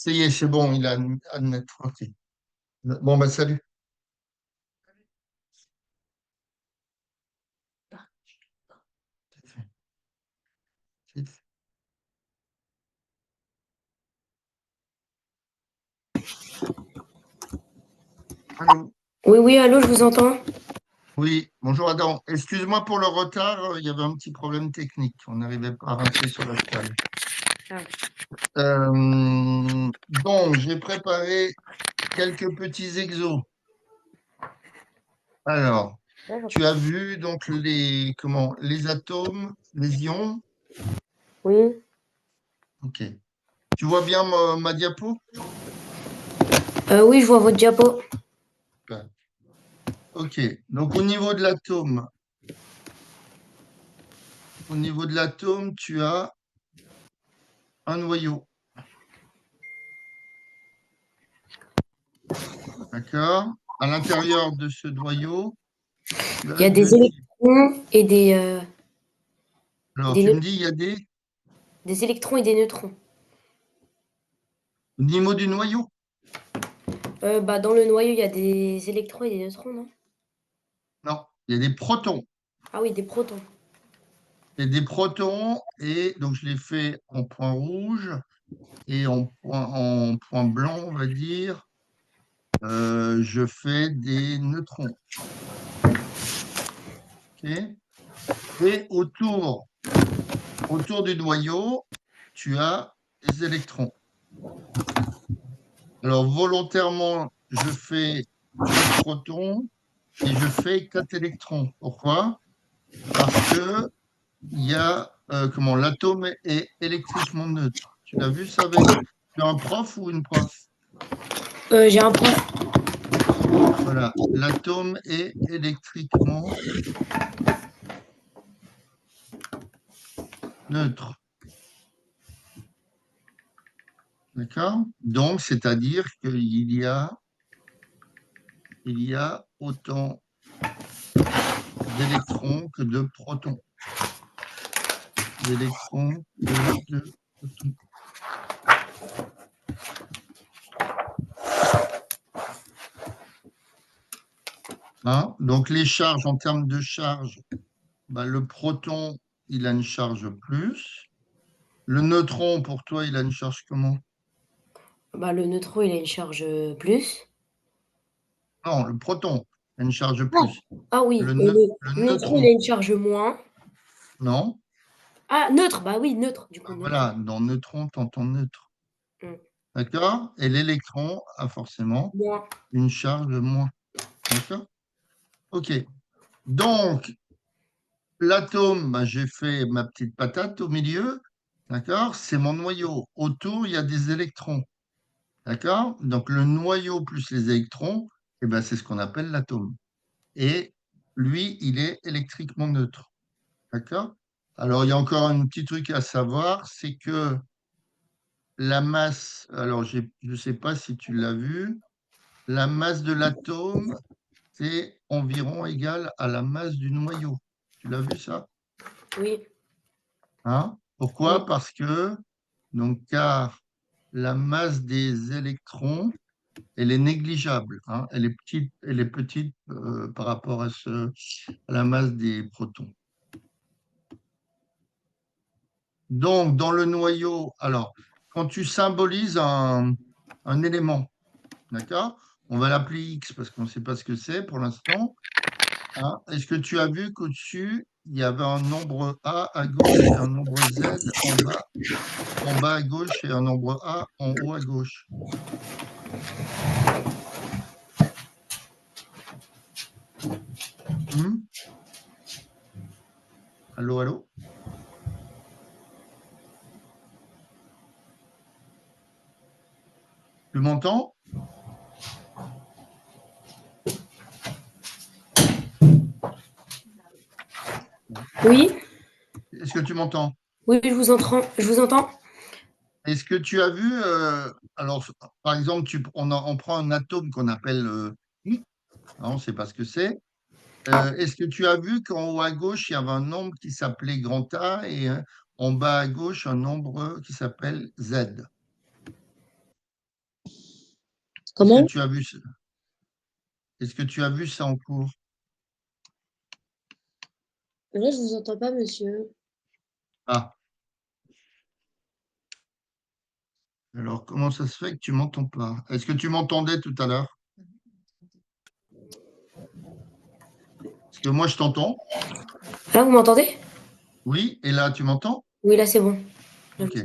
Ça y est, c'est bon, il a admis. Ok. Bon, bah, salut. Allô. Oui, oui, allô, je vous entends. Oui, bonjour Adam. Excuse-moi pour le retard, il y avait un petit problème technique. On n'arrivait pas à rentrer sur la salle. Donc, j'ai préparé quelques petits exos. Alors, tu as vu donc les atomes, les ions. Oui, Ok. Tu vois bien ma diapo? oui, je vois votre diapo. Super. Ok. Donc, au niveau de l'atome, tu as un noyau. D'accord? À l'intérieur de ce noyau, tu Il y as a deux des ions. électrons et Alors, des tu me neutrons. dis, il y a Des électrons et des neutrons. au niveau du noyau? Bah, dans le noyau, il y a des électrons et des neutrons, non? Non, il y a des protons. Ah oui, des protons. Il y a des protons, et donc je l'ai fait en point rouge et en point blanc, on va dire. Je fais des neutrons. Ok. Et autour du noyau, tu as des électrons. Alors, volontairement, je fais 4 protons et je fais 4 électrons. Pourquoi? Parce que l'atome est électriquement neutre. Tu l'as vu ça avec tu as un prof ou une prof? J'ai un prof. Voilà, l'atome est électriquement neutre. D'accord? Donc, c'est-à-dire qu'il y a autant d'électrons que de protons. D'électrons que de protons. Hein? Donc, les charges, en termes de charge, bah, le proton, il a une charge plus. Le neutron, pour toi, il a une charge comment? Bah, le neutron, il a une charge plus. Non, le proton a une charge Ah, plus. ah oui, Le, et neu- le le neutron, il a neutron, une charge moins. non. Ah, neutre, bah oui, neutre, du coup, neutre. Voilà, dans neutron, tu entends neutre. Hmm. D'accord? Et l'électron a forcément Moins. une charge moins. D'accord? OK. Donc, l'atome, bah, j'ai fait ma petite patate au milieu. D'accord? C'est mon noyau. Autour, il y a des électrons. D'accord? Donc, le noyau plus les électrons, eh ben, c'est ce qu'on appelle l'atome. Et lui, il est électriquement neutre. D'accord? Alors, il y a encore un petit truc à savoir, c'est que la masse, alors je ne sais pas si tu l'as vu, la masse de l'atome, c'est environ égal à la masse du noyau. Tu l'as vu ça? Oui, Hein? oui. Pourquoi? Parce que, donc, car la masse des électrons, elle est négligeable, hein. Elle est petite par rapport à la masse des protons. Donc, dans le noyau, alors, quand tu symbolises un élément, d'accord? On va l'appeler X parce qu'on ne sait pas ce que c'est pour l'instant, hein. Est-ce que tu as vu qu'au-dessus, il y avait un nombre A à gauche et un nombre Z en bas à gauche et un nombre A en haut à gauche? Hmm. Allô, allô? Tu m'entends? Oui, Est-ce que tu m'entends? oui, je vous entends. Je vous entends. Est-ce que tu as vu, alors, par exemple, on prend un atome qu'on appelle I, hein, on ne sait pas ce que c'est. Est-ce que tu as vu qu'en haut à gauche, il y avait un nombre qui s'appelait grand A et en bas à gauche, un nombre qui s'appelle Z? Comment? Est-ce que tu as vu ça en cours? Là, je vous entends pas, monsieur. Ah, alors comment ça se fait que tu m'entends pas? Est-ce que tu m'entendais tout à l'heure? Parce que moi, je t'entends. Là, vous m'entendez? Oui, et là, tu m'entends? Oui, là, c'est bon. Là, OK.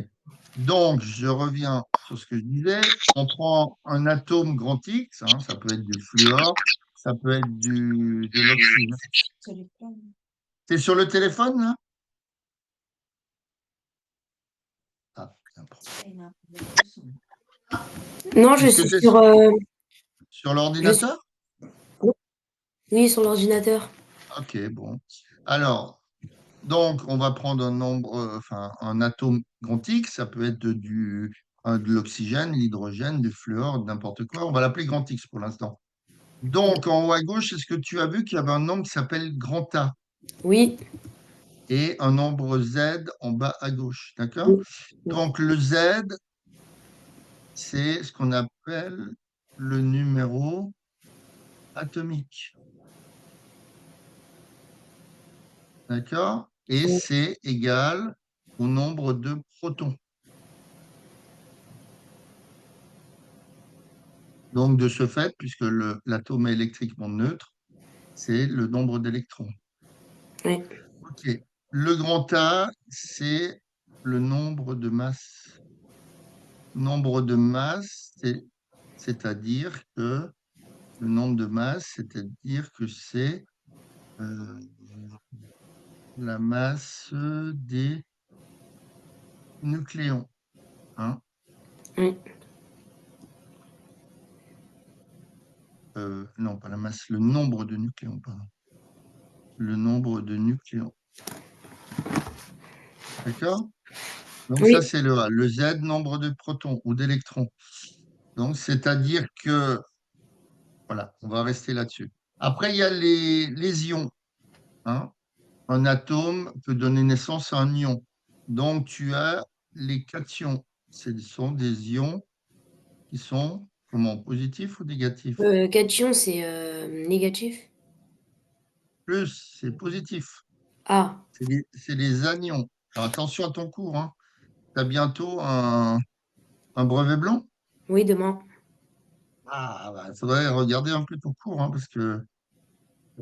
Donc, je reviens sur ce que je disais. On prend un atome grand X, hein, ça peut être du fluor, ça peut être de l'oxygène. T'es sur le téléphone, là? Ah, un problème. non, je Est-ce que suis c'est sur. sur Je suis... l'ordinateur? Oui, sur l'ordinateur. OK, bon. Alors, donc, on va prendre un nombre, enfin, un atome grand X, ça peut être de l'oxygène, l'hydrogène, du fluor, n'importe quoi. On va l'appeler grand X pour l'instant. Donc, en haut à gauche, est-ce que tu as vu qu'il y avait un nombre qui s'appelle grand A Oui. et un nombre Z en bas à gauche, d'accord? Oui. Oui. Donc, le Z, c'est ce qu'on appelle le numéro atomique, d'accord? Et c'est égal au nombre de protons. Donc, de ce fait, puisque l'atome est électriquement neutre, c'est le nombre d'électrons. Oui. OK. Le grand A, c'est le nombre de masse. Nombre de masse, c'est-à-dire que le nombre de masse, c'est-à-dire que c'est euh, la masse des nucléons. Hein. Oui. Non, pas la masse, le nombre de nucléons, pardon. Le nombre de nucléons. D'accord? Donc ça, Oui. c'est le A. Le Z, nombre de protons ou d'électrons. Donc, c'est-à-dire que, voilà, on va rester là-dessus. Après, il y a les ions. Hein. Un atome peut donner naissance à un ion. Donc, tu as les cations. Ce sont des ions qui sont, comment, positifs ou négatifs? Cation, c'est négatif. Plus, c'est positif. Ah, C'est les anions. Alors, attention à ton cours. Hein. Tu as bientôt un brevet blanc? oui, demain. Ah, bah, il faudrait regarder un peu ton cours, hein, parce que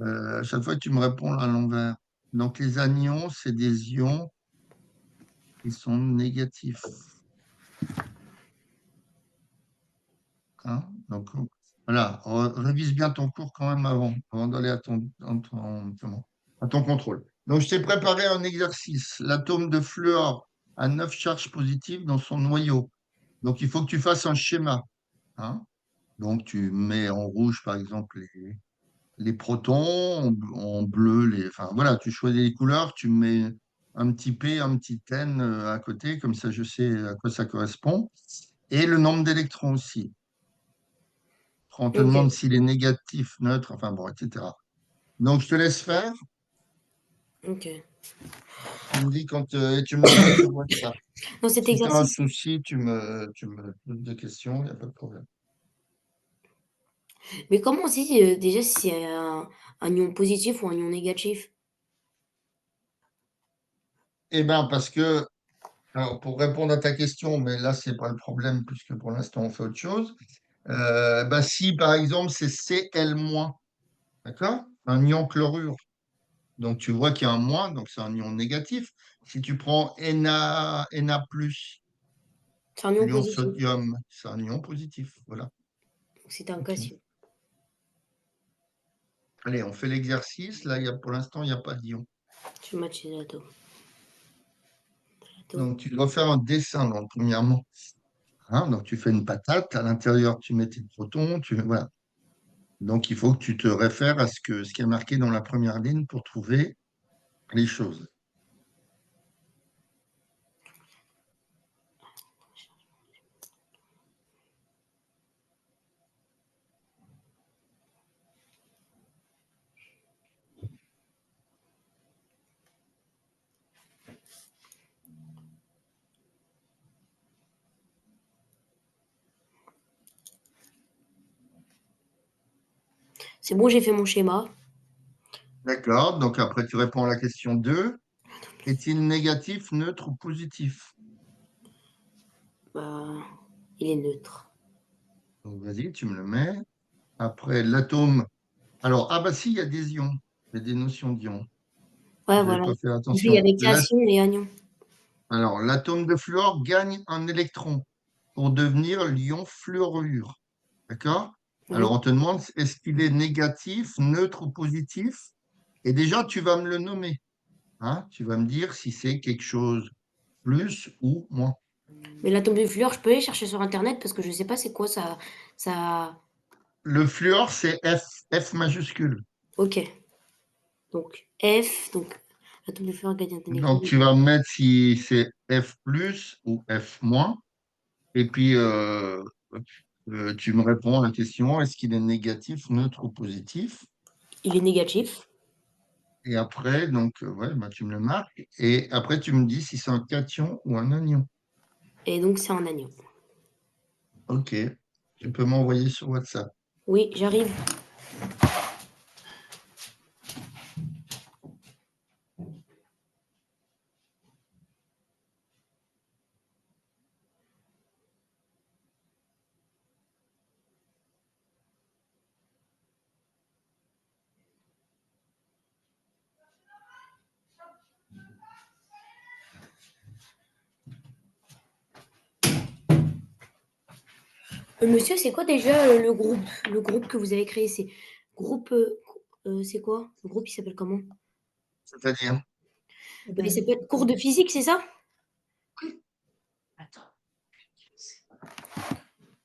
à chaque fois, tu me réponds à l'envers. Donc, les anions, c'est des ions qui sont négatifs. Hein. Donc, voilà, révise bien ton cours quand même avant d'aller à ton contrôle. Donc, je t'ai préparé un exercice. L'atome de fluor a 9 charges positives dans son noyau. Donc, il faut que tu fasses un schéma. Hein. Donc, tu mets en rouge, par exemple, les protons, en bleu, enfin, voilà, tu choisis les couleurs, tu mets un petit P, un petit N à côté, comme ça, je sais à quoi ça correspond. Et le nombre d'électrons aussi. On te Ok. demande s'il est négatif, neutre, enfin bon, etc. Donc, je te laisse faire. Ok. Tu me dis quand et tu m'envoies sur WhatsApp. Dans cet Si tu as un exercice. souci, tu me poses des questions, il n'y a pas de problème. Mais comment on sait déjà si c'est un ion positif ou un ion négatif? Eh bien, parce que, alors, pour répondre à ta question, mais là, ce n'est pas le problème, puisque pour l'instant, on fait autre chose. Bah, si, par exemple, c'est Cl-, d'accord? Un ion chlorure. Donc, tu vois qu'il y a un moins, donc c'est un ion négatif. Si tu prends Na+, C'est un ion l'ion positif. sodium, c'est un ion positif. Voilà. Donc c'est un OK. cation. Allez, on fait l'exercice. Là, pour l'instant, il n'y a pas d'ion. Je match les atomes. Donc, tu dois faire un dessin, donc, premièrement. Hein, donc, tu fais une patate. À l'intérieur, tu mets tes protons. Voilà. Donc, il faut que tu te réfères à ce qui est marqué dans la première ligne pour trouver les choses. C'est bon, j'ai fait mon schéma. D'accord. Donc après, tu réponds à la question 2. Est-il négatif, neutre ou positif? Bah, il est neutre. Donc vas-y, tu me le mets. Après, l'atome. Alors, ah bah si, il y a des ions. Il y a des notions d'ions. Ouais, J'avais voilà. pas fait Il y attention. avait cation et anion. Alors, l'atome de fluor gagne un électron pour devenir l'ion fluorure. D'accord? Alors, Oui. on te demande est-ce qu'il est négatif, neutre ou positif? Et déjà, tu vas me le nommer. Hein? Tu vas me dire si c'est quelque chose plus ou moins. Mais l'atome de fluor, je peux aller chercher sur Internet parce que je sais pas c'est quoi ça. Ça. Le fluor, c'est F, F majuscule. Ok. Donc F. Donc l'atome de fluor gagne un électron. Donc, tu vas me mettre si c'est F plus ou F moins. Et puis, tu me réponds à la question, est-ce qu'il est négatif, neutre ou positif? Il est négatif. Et après, donc, ouais, bah, tu me le marques. Et après, tu me dis si c'est un cation ou un anion. Et donc c'est un anion. OK. Tu peux m'envoyer sur WhatsApp. Oui, j'arrive. Monsieur, c'est quoi déjà le groupe que vous avez créé? C'est groupe. C'est quoi? Le groupe, il s'appelle comment? C'est-à-dire? Il s'appelle cours de physique, c'est ça? Le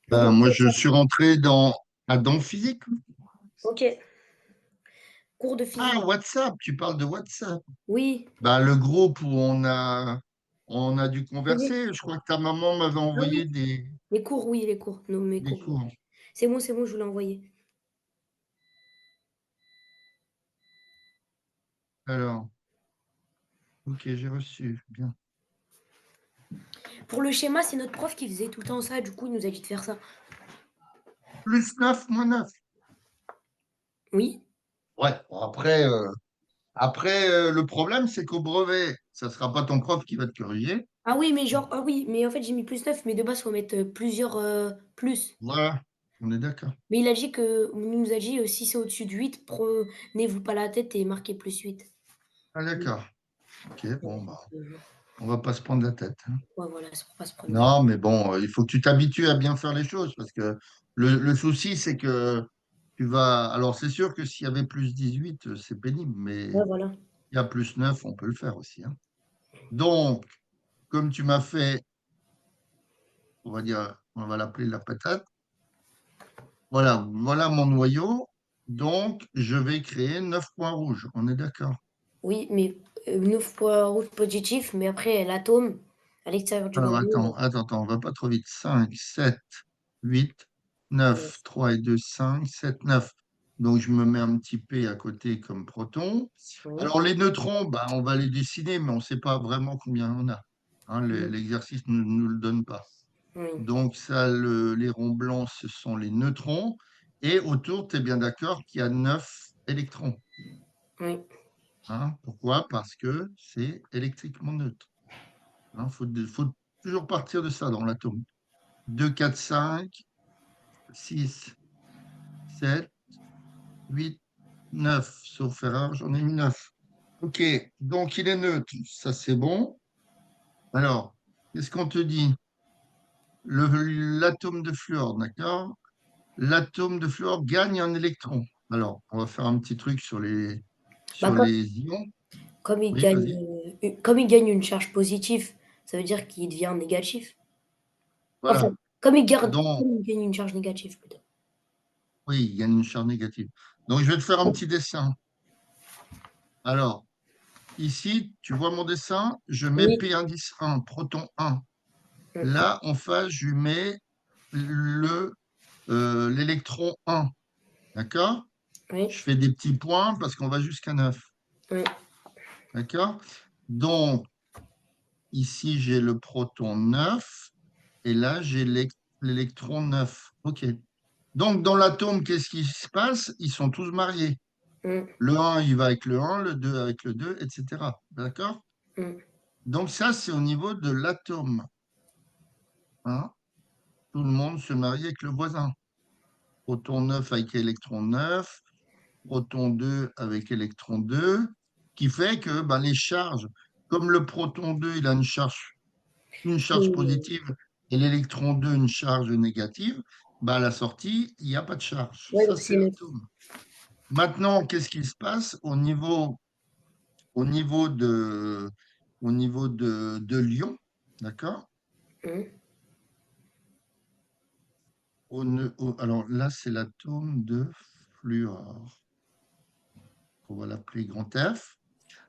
Ben, groupe, moi, c'est je ça. suis rentré dans Adam Physique. Ok. Cours de Ah, physique. WhatsApp, tu parles de WhatsApp. Oui. Ben, le groupe où on a dû Oui. converser. Je crois que ta maman m'avait Ah oui. envoyé des, Les cours, oui, les cours. Non, mes des cours. cours. C'est bon, je vous l'ai envoyé. Alors, OK, j'ai reçu. Bien. Pour le schéma, c'est notre prof qui faisait tout le temps ça. Du coup, il nous a dit de faire ça. Plus 9 moins 9. Oui. Ouais, bon, après, le problème, c'est qu'au brevet, ça ne sera pas ton prof qui va te corriger. Ah oui, mais genre, ah oui, mais en fait, j'ai mis plus 9 mais de base, il faut mettre plusieurs plus. Voilà, on est d'accord. Mais il nous a dit, si c'est au-dessus de 8, prenez-vous pas la tête et marquez plus 8. Ah, d'accord. OK, bon, bah, Ouais, on va pas se prendre la tête. Hein. voilà, c'est pour pas se prendre la tête. Non, mais bon, il faut que tu t'habitues à bien faire les choses parce que le souci, c'est que tu vas. Alors, c'est sûr que s'il y avait plus 18, c'est pénible, mais Ouais, voilà. il y a plus 9, on peut le faire aussi. Hein. Donc, comme tu m'as fait, on va dire, on va l'appeler la patate. Voilà mon noyau. Donc, je vais créer 9 points rouges. On est d'accord. Oui, mais 9 points rouges positifs, mais après, l'atome, à l'extérieur du Alors, noyau, attends, on va pas trop vite. 5, 7, 8, euh, 9, 3 et 2, 5, 7, 9. Donc, je me mets un petit P à côté comme proton. oui, Alors, les neutrons, bah, on va les dessiner, mais on ne sait pas vraiment combien on a. Hein, oui, l'exercice ne nous le donne pas. oui, Donc, ça, les ronds blancs, ce sont les neutrons. Et autour, tu es bien d'accord qu'il y a 9 électrons. oui. Hein. Pourquoi? Parce que c'est électriquement neutre. Il faut toujours partir de ça dans l'atome. 2, 4, 5, 6, 7, 8, 9. Sauf erreur, j'en ai mis 9. OK, donc il est neutre. Ça, c'est bon. Alors, qu'est-ce qu'on te dit? L'atome de fluor, d'accord? L'atome de fluor gagne un électron. Alors, on va faire un petit truc sur les, Bah, sur les ions. Oui, vas-y. comme il gagne une charge positive, ça veut dire qu'il devient négatif. Enfin, Voilà. Donc, comme il gagne une charge négative, plutôt. oui, il gagne une charge négative. Donc, je vais te faire un petit dessin. Alors, ici, tu vois mon dessin, je mets Oui, P indice 1, proton 1. mm, Là, en face, je mets l'électron 1. D'accord? oui, Je fais des petits points parce qu'on va jusqu'à 9. oui, D'accord? Donc, ici, j'ai le proton 9 et là, j'ai l'électron 9. OK. Donc, dans l'atome, qu'est-ce qui se passe? Ils sont tous mariés. Mm, Le 1, il va avec le 1, le 2 avec le 2, etc. D'accord? mm. Donc, ça, c'est au niveau de l'atome, hein. Tout le monde se marie avec le voisin. Proton 9 avec électron 9, proton 2 avec électron 2, qui fait que ben, les charges, comme le proton 2, il a une charge Mm. positive et l'électron 2, une charge négative, ben, à la sortie, il n'y a pas de charge. Ouais, Ça, donc c'est c'est neutre. l'atome. Maintenant, qu'est-ce qui se passe au niveau de l'ion, d'accord? Mm. Alors là, c'est l'atome de fluor. On va l'appeler grand F.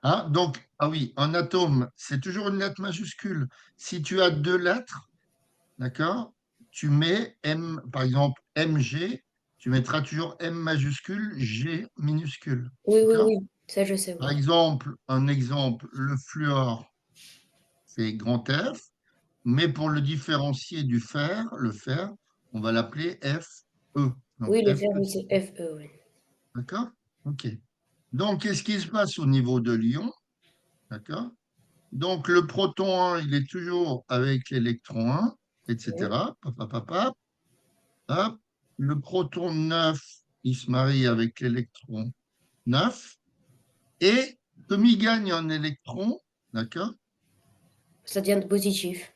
Hein, donc, ah oui, un atome, c'est toujours une lettre majuscule. Si tu as deux lettres, d'accord, tu mets M, par exemple, MG, tu mettras toujours M majuscule, G minuscule. Oui, oui, D'accord? oui. Ça, je sais, Par oui. exemple, un exemple, le fluor, c'est grand F, mais pour le différencier du fer, le fer, on va l'appeler Fe. Donc Oui, le F fer, oui, petit. c'est Fe, oui. D'accord? OK. Donc, qu'est-ce qui se passe au niveau de l'ion? D'accord? Donc, le proton 1, il est toujours avec l'électron 1, Mm. etc. Hop, hop, hop, hop, hop. Le proton 9, il se marie avec l'électron 9. Et comme il gagne un électron, d'accord? Ça devient positif.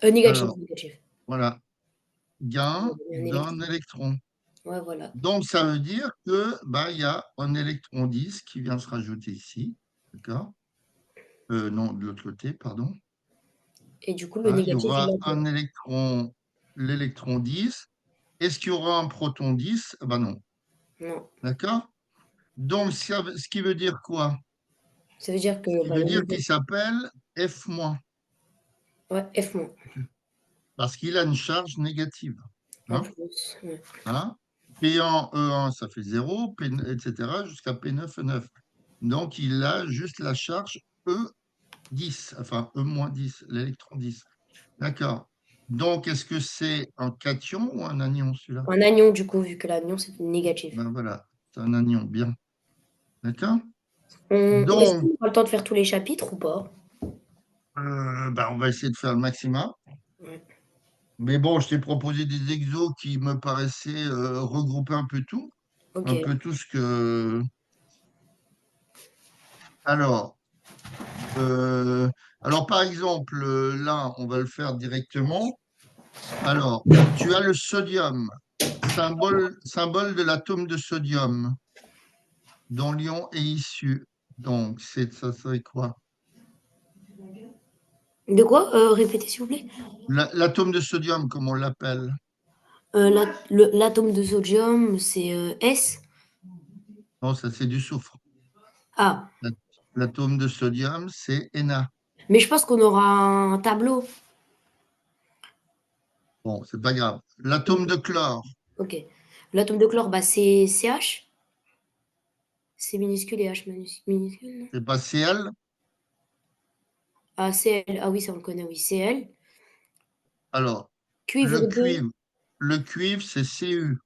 Négatif, Alors, négatif. voilà, Ça gain devient un d'un électron. électron. Ouais, voilà. Donc, ça veut dire que bah, il y a un électron 10 qui vient se rajouter ici, d'accord? Non, de l'autre côté, pardon. Et du coup, le Hein, il y négatif, il aura est un électron, l'électron 10. Est-ce qu'il y aura un proton 10? Ben non. non. D'accord? Donc, ce qui veut dire quoi? Ça veut dire Ce que qui bah, veut le dire qu'il négatif, s'appelle F-, ouais, F-, parce qu'il a une charge négative. en Hein? plus. Ouais. Hein? P1, E1, ça fait 0, etc., jusqu'à P9, E9. Donc, il a juste la charge E10, enfin E-10, l'électron 10. D'accord. Donc, est-ce que c'est un cation ou un anion, celui-là? Un anion, du coup, vu que l'anion, c'est négatif. Ben voilà, c'est un anion, bien. D'accord? Est-ce Donc, qu'on aura le temps de faire tous les chapitres ou pas? ben, on va essayer de faire le maximum. Ouais. Mais bon, je t'ai proposé des exos qui me paraissaient regrouper Ok. un peu tout ce que. Alors, euh, alors par exemple, là, on va le faire directement. Alors, tu as le sodium, symbole de l'atome de sodium, dont l'ion est issu. Donc, ça serait quoi? De quoi? Répétez, s'il vous plaît. L'atome de sodium, comme on l'appelle. L'atome de sodium, c'est S. Non, ça c'est du soufre. Ah, La- L'atome de sodium, c'est Na. mais je pense qu'on aura un tableau. Bon, c'est pas grave. L'atome de chlore, Ok. L'atome de chlore, bah, c'est CH. C minuscule et H minuscule, non? c'est pas Cl. Ah, Cl. Ah oui, ça on le connaît, oui. Cl. Alors, Cuivre 2. le cuivre, c'est Cu.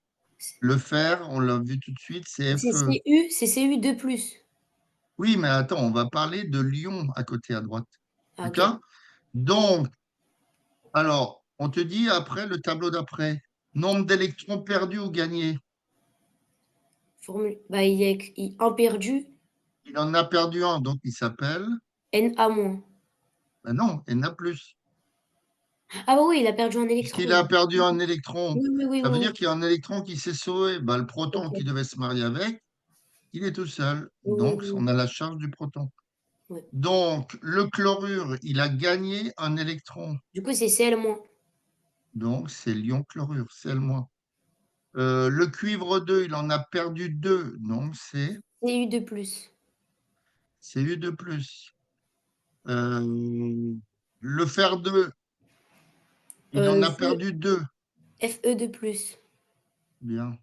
Le fer, on l'a vu tout de suite, c'est C'est Fe. Cu, c'est Cu2 plus. Oui, mais attends, on va parler de l'ion à côté à droite. Ah, ok. D'accord? Donc, alors, on te dit après le tableau d'après, nombre d'électrons perdus ou gagnés. Formule. Bah, il y a un perdu, Il en a perdu un, donc il s'appelle. Na-. Ben non, Na+. Ah bah oui, il a perdu un Puisqu'il électron. a perdu un électron, Oui, oui, oui, ça oui, veut oui. dire qu'il y a un électron qui s'est sauvé. Ben, le proton qui Ok. devait se marier avec, il est tout seul. Oui, Donc, oui, on oui. a la charge du proton. Ouais. Donc, le chlorure, il a gagné un électron. Du coup, c'est Cl-. Donc, c'est l'ion chlorure, Cl-. Le cuivre 2, il en a perdu deux. Donc, Cu2 plus. c'est U2+. Le fer 2, il en a Fe, perdu deux. Fe2 plus. Bien.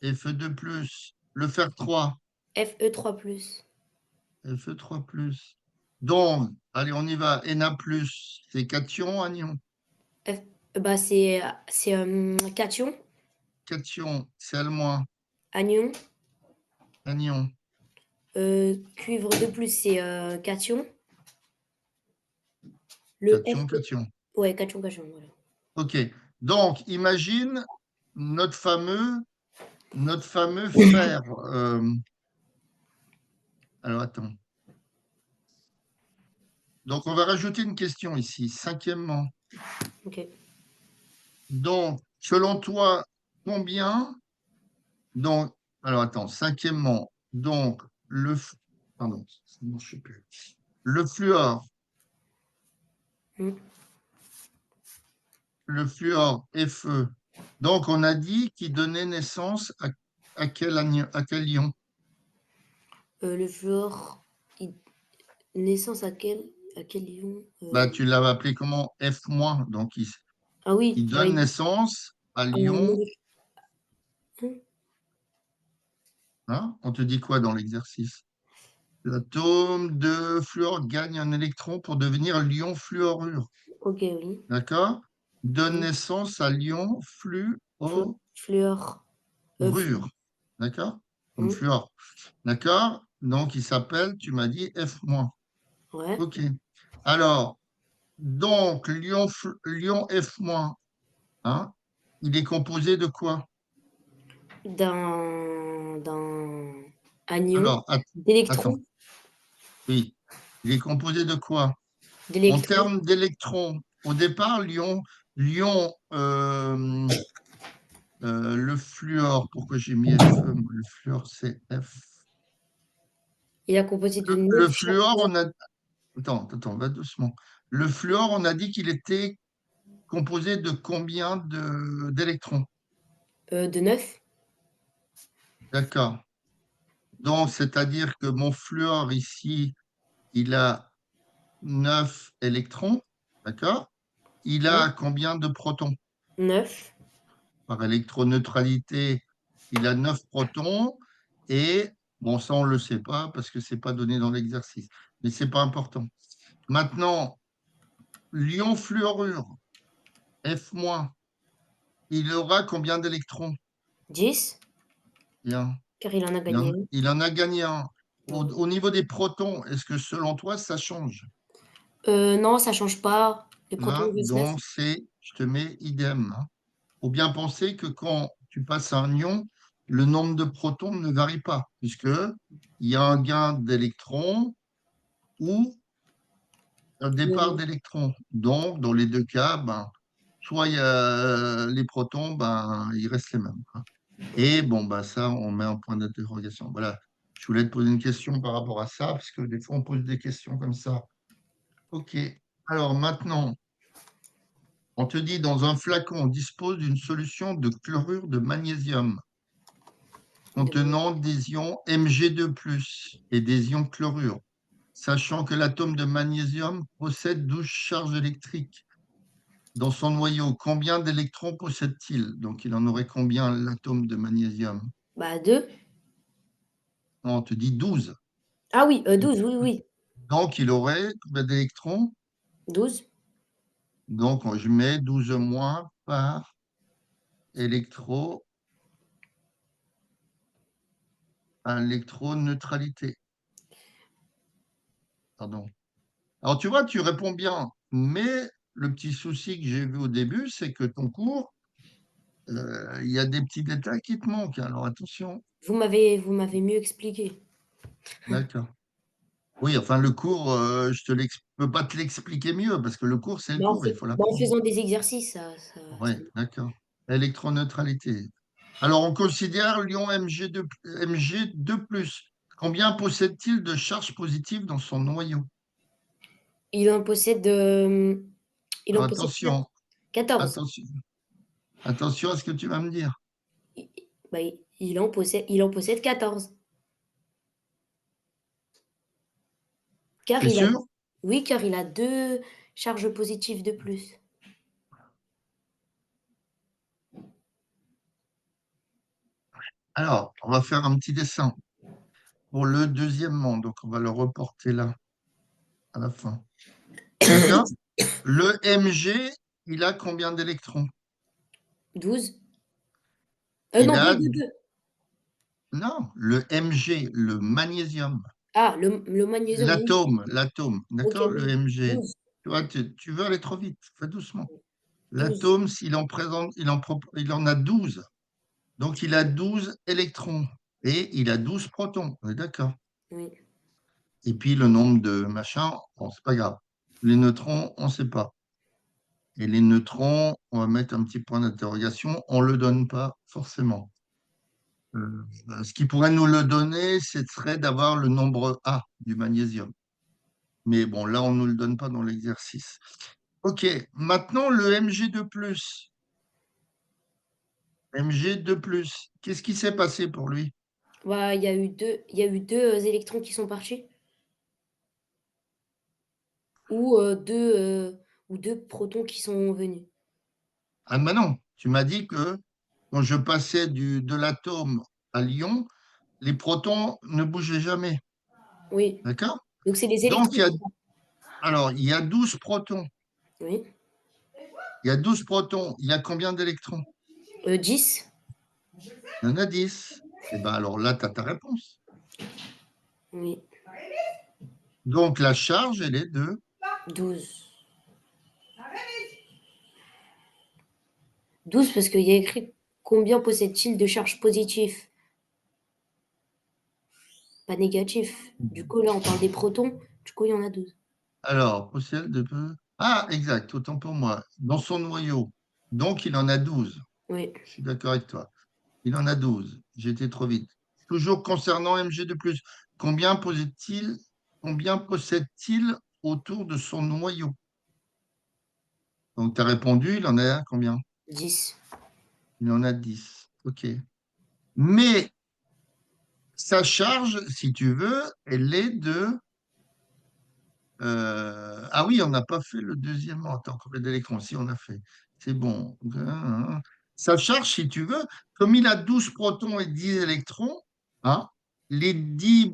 Fe2+. Le fer 3, Fe3 plus. Fe3+. Donc, allez, on y va. Na+, c'est cation, anion. F, bah, c'est cation. cation, Cl-, Anion. anion, Cuivre de plus, c'est cation. Le F, cation, cation. ouais, cation, cation, voilà. OK. Donc, imagine notre fameux fer. Alors, attends. Donc, on va rajouter une question ici. Cinquièmement. Ok. Donc, selon toi, combien? Donc, alors, attends. Cinquièmement. Donc, pardon, ça ne marche plus. Le fluor. Mm. Le fluor Fe. Donc, on a dit qu'il donnait naissance à quel ion? Le fluor, naissance à quel ion Bah, tu l'avais appelé comment? F-. Donc, Ah oui, il bah, donne naissance à l'ion. Hein. Hein, on te dit quoi dans l'exercice? L'atome de fluor gagne un électron pour devenir l'ion fluorure. Ok, oui. D'accord? Donne Mm. naissance à l'ion fluorure. Fluor. D'accord? Comme Mm. fluor. D'accord? Donc, il s'appelle, tu m'as dit F-. Ouais. OK. Alors, donc, l'ion F-, hein, il est composé de quoi? D'un anion, Alors, attends, d'électrons, oui. Il est composé de quoi? En d'électrons. termes d'électrons, au départ, le fluor, pourquoi j'ai mis Fe? Le fluor, c'est F. Il est composé de 9 Le fluor, charges, Attends, va doucement. Le fluor, on a dit qu'il était composé de combien d'électrons? de 9. D'accord. Donc, c'est-à-dire que mon fluor ici, il a 9 électrons. D'accord? Il a combien de protons? 9. Par électroneutralité, il a 9 protons. Et, bon, ça, on ne le sait pas parce que ce n'est pas donné dans l'exercice. Mais ce n'est pas important. Maintenant, l'ion fluorure, F-, il aura combien d'électrons? 10, Bien. car il en a gagné un. Il en a gagné un. Ouais. Au niveau des protons, est-ce que selon toi, ça change? Non, ça change pas. Les protons Hein, restent 9. donc, je te mets idem. Il faut bien penser que quand tu passes à un ion, le nombre de protons ne varie pas, puisque il y a un gain d'électrons ou un départ d'électrons. Donc, dans les deux cas, ben, soit il y a les protons, ben, ils restent les mêmes, hein. Et bon, ben, ça, on met un point d'interrogation. Voilà. Je voulais te poser une question par rapport à ça, parce que des fois, on pose des questions comme ça. OK. Alors maintenant, on te dit dans un flacon, on dispose d'une solution de chlorure de magnésium contenant des ions Mg2+ et des ions chlorure, sachant que l'atome de magnésium possède 12 charges électriques dans son noyau. Combien d'électrons possède-t-il? Donc, il en aurait combien l'atome de magnésium? Bah 2. On te dit 12. Ah oui, 12, oui, oui. Donc, il aurait combien d'électrons? 12. Donc, je mets 12 moins par électro à électroneutralité. Pardon. Alors, tu vois, tu réponds bien, mais le petit souci que j'ai vu au début, c'est que ton cours, il y a des petits détails qui te manquent. Alors, attention. Vous m'avez mieux expliqué. D'accord. Oui, enfin, le cours, je ne peux pas te l'expliquer mieux, parce que le cours, c'est le Bah, cours, il faut en l'apprendre. faisant des exercices, Oui, d'accord. Électroneutralité. Alors, on considère l'ion Mg2+. Combien possède-t-il de charges positives dans son noyau? il en possède, il en possède Attention, 14. attention, attention à ce que tu vas me dire. I Bah, il en possède 14. Car T'es il a sûr? Oui, car il a 2 charges positives de plus. Alors, on va faire un petit dessin pour le deuxièmement. Donc, on va le reporter là, à la fin. D'accord? Le Mg, il a combien d'électrons? 12. Non, Il deux, a, deux, deux. non, le Mg, le magnésium. Ah, le magnésium, oui. L'atome, Ok, d'accord, le oui. Mg. 12. Tu vois, tu veux aller trop vite, fais doucement. 12. L'atome, s'il en présente, il en a 12. Donc, il a 12 électrons et il a 12 protons. On est d'accord. Oui. Et puis, le nombre de machins, bon, c'est pas grave. Les neutrons, on ne sait pas. Et les neutrons, on va mettre un petit point d'interrogation, on ne le donne pas forcément. Ce qui pourrait nous le donner, ce serait d'avoir le nombre A du magnésium. Mais bon, là, on ne nous le donne pas dans l'exercice. OK, maintenant le Mg2+. Mg2+. Qu'est-ce qui s'est passé pour lui? Bah, il y a eu deux électrons qui sont partis ou ou deux protons qui sont venus. Ah ben non, tu m'as dit que quand je passais de l'atome à l'ion, les protons ne bougeaient jamais. Oui. D'accord? Donc c'est les Donc, électrons qui alors, il y a 12 protons. oui. Il y a 12 protons. Il y a combien d'électrons? 10. Il y en a 10. Eh bien, alors là, tu as ta réponse. Oui. Donc, la charge, elle est de… 12. 12 parce qu'il y a écrit combien possède-t-il de charges positives, pas négatives. Du coup, là, on parle des protons. Du coup, il y en a 12. Alors, possède de peu… Ah, exact, autant pour moi. Dans son noyau. Donc, il en a 12. Oui. Je suis d'accord avec toi. Il en a 12. J'ai été trop vite. Toujours concernant Mg2+, combien possède-t-il autour de son noyau? Donc, tu as répondu, il en a combien? 10. Il en a 10. OK. Mais sa charge, si tu veux, elle est de… ah oui, on n'a pas fait le deuxième. Attends, combien d'électrons? Si, on a fait. C'est bon. Sa charge, si tu veux, comme il a 12 protons et 10 électrons, hein, les 10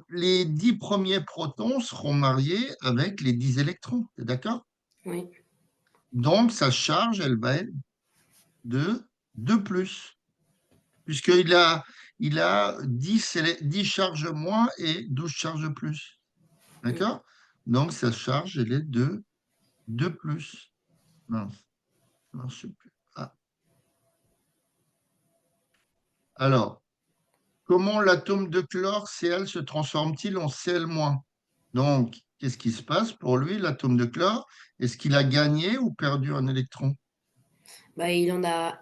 premiers protons seront mariés avec les 10 électrons. T'es d'accord? Oui. Donc, sa charge, elle va être de 2 plus, puisqu'il a 10 charges moins et 12 charges plus. Oui. D'accord? Donc, sa charge, elle est de 2 plus. Mince, ça marche plus. Ah. Alors, comment l'atome de chlore, Cl, se transforme-t-il en Cl-? Donc, qu'est-ce qui se passe pour lui, l'atome de chlore? Est-ce qu'il a gagné ou perdu un électron? Bah, il a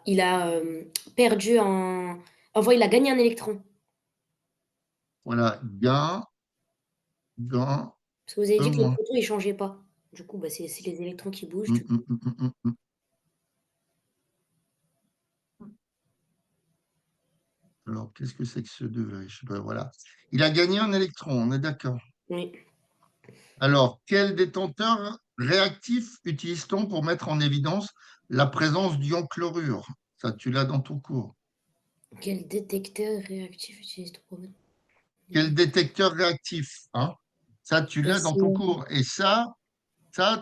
perdu enfin, il a gagné un électron. Voilà, gain, gain, Parce que vous avez E dit que le moins. proton, il changeait pas. Du coup, bah, c'est les électrons qui bougent. Hum, hum, hum, hum, hum, hum. Alors, qu'est-ce que c'est que ce 2? Je sais pas, voilà. Il a gagné un électron, on est d'accord. Oui. Alors, quel détenteur réactif utilise-t-on pour mettre en évidence la présence d'ion chlorure? Ça, tu l'as dans ton cours. Quel détecteur réactif utilise-t-on pour mettre en Quel évidence? détecteur réactif, hein? Ça, tu l'as dans ton cours. Et ça,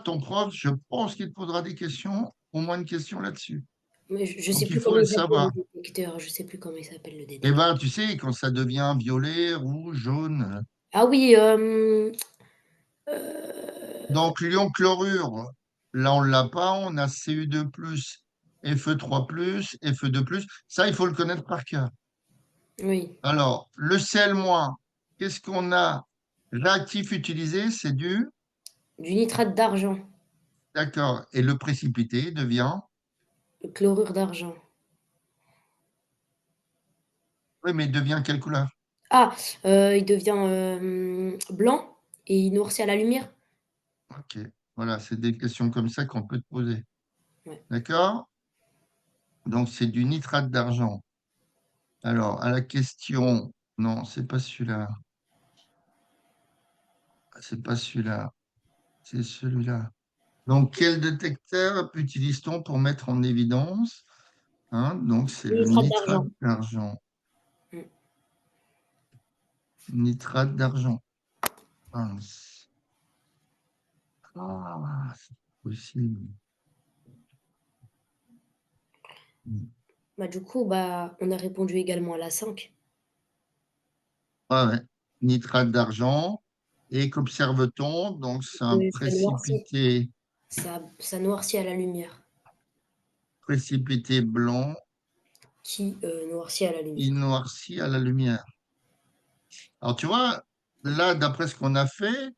ton prof, je pense qu'il te posera des questions, au moins une question là-dessus. Mais je sais Donc, il plus faut comment le il s'appelle savoir. le détecteur. Je sais plus comment il s'appelle le Eh détecteur. bien, tu sais, quand ça devient violet, rouge, jaune. Ah oui, Donc, l'ion chlorure, là, on ne l'a pas. On a Cu2+, Fe3+, Fe2+. Ça, il faut le connaître par cœur. oui, Alors, le Cl-, qu'est-ce qu'on a réactif utilisé? C'est du… du nitrate d'argent, D'accord. Et le précipité devient… le chlorure d'argent. Oui, mais il devient quelle couleur? Ah, il devient blanc et il noircit à la lumière. Ok. Voilà, c'est des questions comme ça qu'on peut te poser. Ouais. D'accord? Donc, c'est du nitrate d'argent. Alors, à la question… Non, c'est pas celui-là. C'est pas celui-là. C'est celui-là. Donc, quel détecteur utilise-t-on pour mettre en évidence, hein? Donc, c'est Du le nitrate nitrate d'argent. d'argent. Mm. Nitrate d'argent. Mince. Ah, c'est pas possible. Bah, du coup, bah, on a répondu également à la 5. Ouais, ouais. Nitrate d'argent. Et qu'observe-t-on? Donc, c'est un Ça noircit. précipité, Ça noircit à la lumière. précipité blanc Qui noircit à la qui lumière. noircit à la lumière. Alors, tu vois, là, d'après ce qu'on a fait,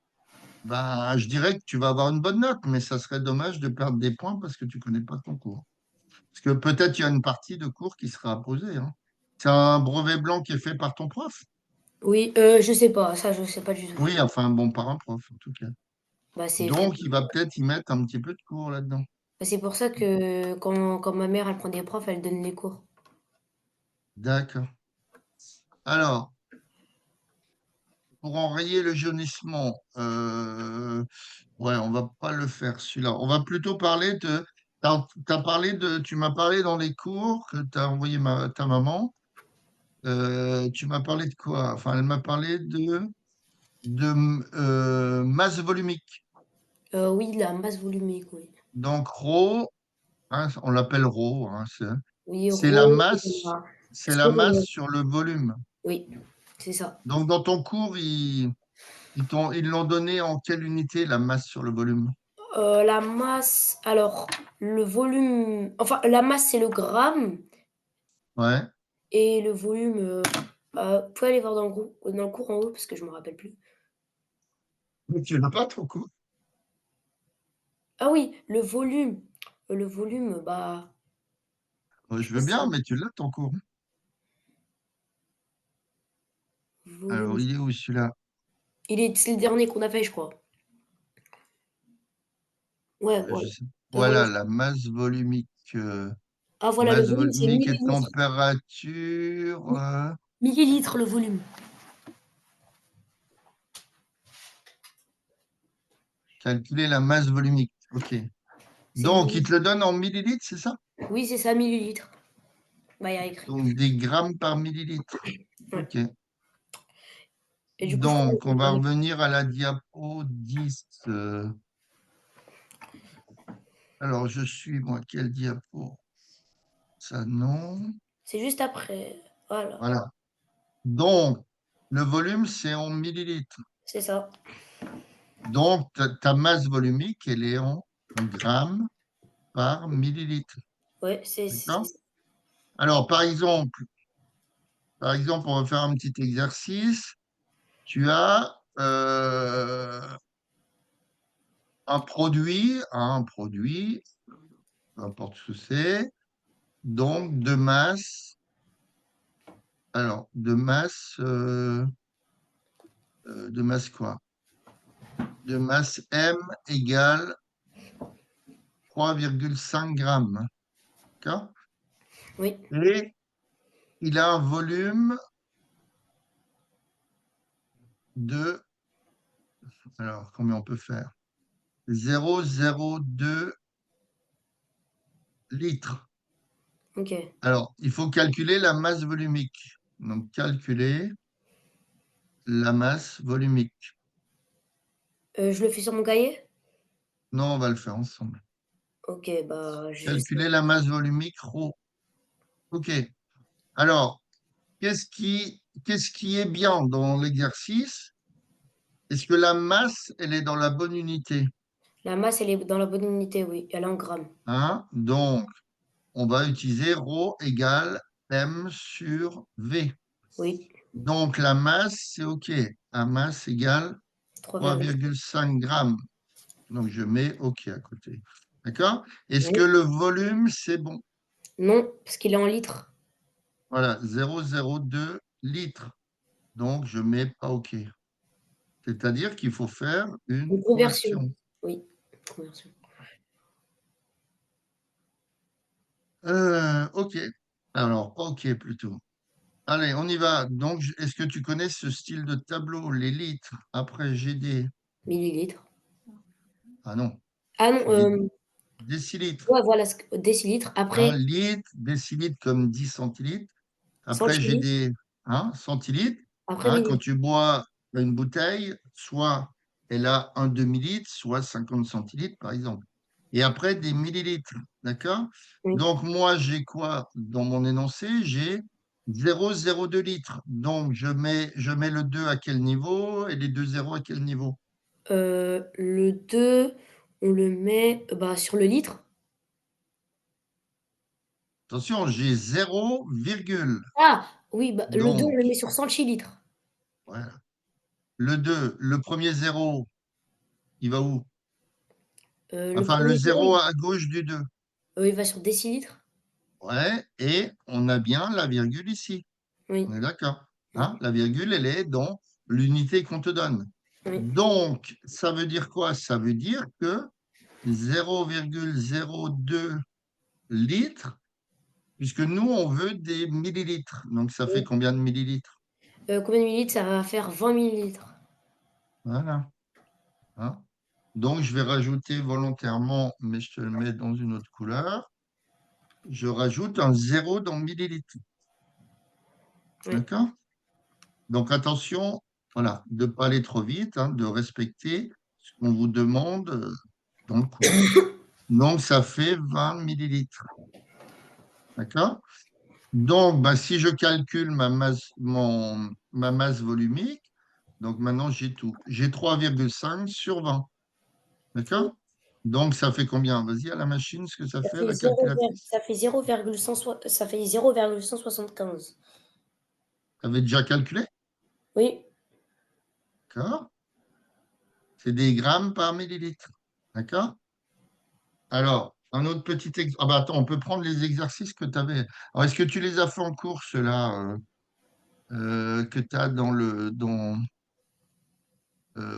ben, je dirais que tu vas avoir une bonne note, mais ça serait dommage de perdre des points parce que tu connais pas ton cours. Parce que peut-être il y a une partie de cours qui sera posée, hein. C'est un brevet blanc qui est fait par ton prof? Oui, je sais pas, ça je sais pas du tout. Oui, enfin, bon, par un prof, en tout cas. Bah, c'est fait. Donc, il va peut-être y mettre un petit peu de cours là-dedans. Bah, c'est pour ça que quand ma mère elle prend des profs, elle donne les cours. D'accord. Alors, pour enrayer le jaunissement, ouais, on va pas le faire celui-là. On va plutôt parler de. Tu m'as parlé dans les cours que tu as envoyé ta maman. Tu m'as parlé de quoi? Enfin, elle m'a parlé de masse volumique. Oui, la masse volumique, oui. Donc, ρ, hein, on l'appelle ρ, hein, Oui, c'est la rho masse, c'est la sur, masse sur le volume. oui, c'est ça. Donc, dans ton cours, ils l'ont donné en quelle unité, la masse sur le volume? La masse, alors le volume, enfin la masse c'est le gramme Ouais. et le volume, vous pouvez aller voir dans le cours en haut parce que je me rappelle plus. Mais tu l'as pas ton cours? Ah oui, le volume, bah, Ouais, je je sais pas veux si bien, mais tu l'as ton cours. Alors, volume, il est où celui-là? c'est le dernier qu'on a fait, je crois. Ouais, Je voilà. sais. Voilà. Voilà, la masse volumique. Ah voilà, le Masse volume c'est volumique et millilitres. température. Millilitres le volume. Calculer la masse volumique. OK. C'est Donc, il te millilitres. le donne en millilitres, c'est ça? Oui, c'est ça, millilitres. Bah, il y a écrit. Donc, des grammes par millilitre. Ouais. OK. Et du coup, je crois Donc, on que va revenir à la diapo 10. Alors, je suis, moi, quelle diapo? Ça, non. c'est juste après. Voilà, Voilà. Donc, le volume, c'est en millilitres. c'est ça. Donc, ta masse volumique, elle est en grammes par millilitre. Ouais, c'est D'accord? ça. Alors, par exemple, on va faire un petit exercice. Tu as un produit, peu importe ce que c'est, donc de masse quoi? De masse M égale 3,5 grammes. D'accord? Oui. Et il a un volume de, alors combien on peut faire? 0,02 litres. Ok. Alors, il faut calculer la masse volumique. Donc, calculer la masse volumique. Je le fais sur mon cahier? Non, on va le faire ensemble. Ok, bah, Calculer la masse volumique ρ. OK. Alors, qu'est-ce qui est bien dans l'exercice? Est-ce que la masse, elle est dans la bonne unité? la masse, elle est dans la bonne unité, oui. Elle est en grammes. Hein? Donc, on va utiliser ρ égale M sur V. Oui. Donc, la masse, c'est OK. La masse égale 3,5. 3,5 grammes. Donc, je mets OK à côté. D'accord? Est-ce que Oui. le volume, c'est bon? Non, parce qu'il est en litres. Voilà, 0,02 litres. Donc, je mets pas OK. C'est-à-dire qu'il faut faire une Une conversion. conversion. Oui, conversion. OK. Alors, OK plutôt. Allez, on y va. Donc, est-ce que tu connais ce style de tableau, les litres, après GD? Millilitres. Ah non, Ah non, des décilitres. ouais, voilà, décilitres. Hein, Après, litres, décilitres comme 10 centilitres. Après, j'ai centilitres. des centilitres. Après, Hein, quand millilitres. tu bois une bouteille, soit elle a un demi-litre, soit 50 centilitres, par exemple. et après des millilitres. D'accord? Oui. Donc, moi, j'ai quoi dans mon énoncé? J'ai 0,02 litres. Donc, je mets le 2 à quel niveau et les deux zéros à quel niveau? Le 2, on le met, bah, sur le litre. Attention, j'ai 0, Ah! Oui, bah, le 2, on donc, le met sur 100 millilitres. voilà. Le 2, le premier zéro, il va où? Le Enfin, le premier zéro, zéro à gauche du 2. il va sur décilitres. Ouais, et on a bien la virgule ici. Oui. On est d'accord. Oui. Hein? La virgule, elle est dans l'unité qu'on te donne. Oui. Donc, ça veut dire quoi? Ça veut dire que 0,02 litres, puisque nous, on veut des millilitres. Donc, ça fait Oui. combien de millilitres? Combien de millilitres? Ça va faire 20 millilitres. Voilà. Hein? Donc, je vais rajouter volontairement, mais je te le mets dans une autre couleur. Je rajoute un zéro dans millilitres. Oui. D'accord? Donc, attention, voilà, de ne pas aller trop vite, hein, de respecter ce qu'on vous demande dans le cours. Donc, ça fait 20 millilitres. D'accord? Donc, ben, si je calcule ma masse volumique, donc maintenant j'ai tout. J'ai 3,5 sur 20. D'accord? Donc, ça fait combien? Vas-y, à la machine, ce que ça Ça fait, fait la 0, calculatrice. ça fait 0,175. Tu avais déjà calculé? Oui. D'accord? C'est des grammes par millilitre. D'accord? Alors, un autre petit exemple. Ah bah attends, on peut prendre les exercices que tu avais. Alors, est-ce que tu les as fait en cours, ceux-là, que tu as dans le.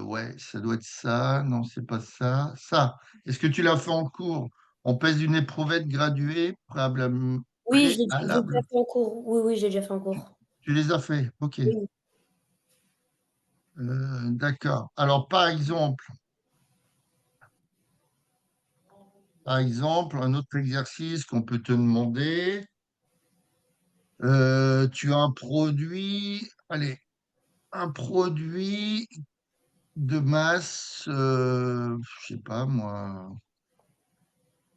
Ouais, ça doit être ça. Non, c'est pas ça. Ça. Est-ce que tu l'as fait en cours? On pèse une éprouvette graduée, préalable. Oui, je l'ai déjà préalable. fait en cours. Oui, oui, j'ai déjà fait en cours. Tu les as fait? OK. Oui. D'accord. Alors, par exemple, un autre exercice qu'on peut te demander. Tu as un produit. Allez, un produit de masse, je sais pas moi.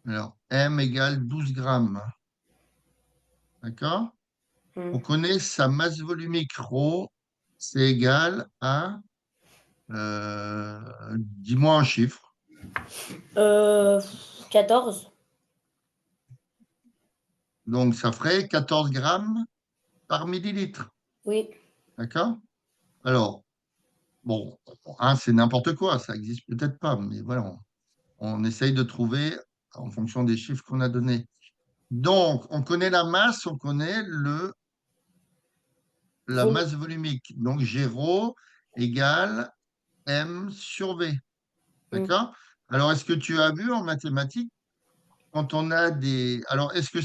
Alors, M égale 12 grammes. D'accord? On Mmh. connaît sa masse volumique ρ, c'est égal à, dis-moi un chiffre. 14. Donc, ça ferait 14 grammes par millilitre. Oui. D'accord? Alors, bon, hein, c'est n'importe quoi, ça existe peut-être pas, mais voilà, on essaye de trouver en fonction des chiffres qu'on a donnés. Donc, on connaît la masse, on connaît la Volume. masse volumique. Donc, G rho égale M sur V. Mmh. D'accord? Alors, est-ce que tu as vu en mathématiques, quand on a des. Alors, est-ce que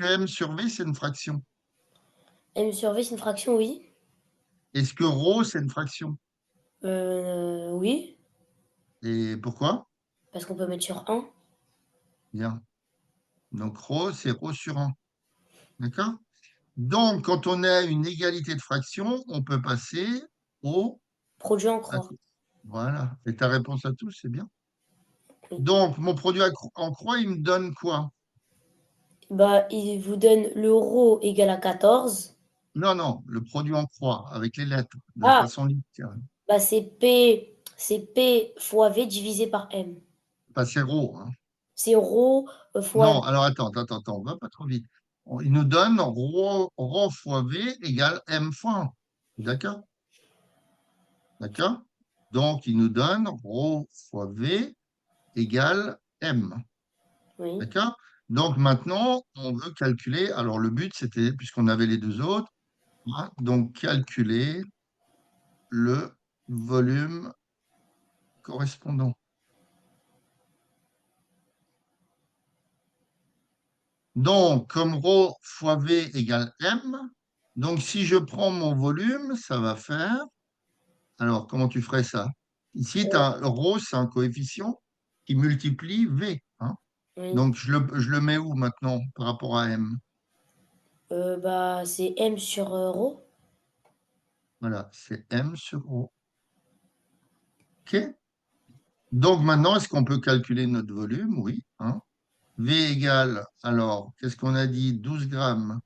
M sur V, c'est une fraction? M sur V, c'est une fraction, oui. Est-ce que rho, c'est une fraction? Oui, Et pourquoi? parce qu'on peut mettre sur 1. Bien. Donc, rho, c'est rho sur 1. D'accord? Donc, quand on a une égalité de fractions, on peut passer au. Produit en à- croix. Voilà. Et ta réponse à tout, c'est bien. Oui. Donc, mon produit en croix, il me donne quoi? Bah, il vous donne l'euro égal à 14. Non, non, le produit en croix, avec les lettres, de Ah! façon linéaire. Bah, c'est P fois V divisé par M. Pas c'est rho, hein. C'est rho, fois V. Non, alors attends, attends, attends, on va pas trop vite. Il nous donne rho fois V égale M fois 1. D'accord? D'accord? Donc, il nous donne rho fois V égale M. Oui. D'accord? Donc, maintenant, on veut calculer. Alors, le but, c'était, puisqu'on avait les deux autres, hein, donc calculer le volume correspondant. Donc, comme ρ fois V égale M, donc si je prends mon volume, ça va faire. Alors, comment tu ferais ça? Ici, ρ, c'est un coefficient qui multiplie V, hein. Oui. Donc, je le mets où maintenant par rapport à M? Bah, c'est M sur rho. Voilà, c'est M sur ρ. OK? Donc maintenant, est-ce qu'on peut calculer notre volume? Oui, hein. V égale, alors, qu'est-ce qu'on a dit? 12 grammes.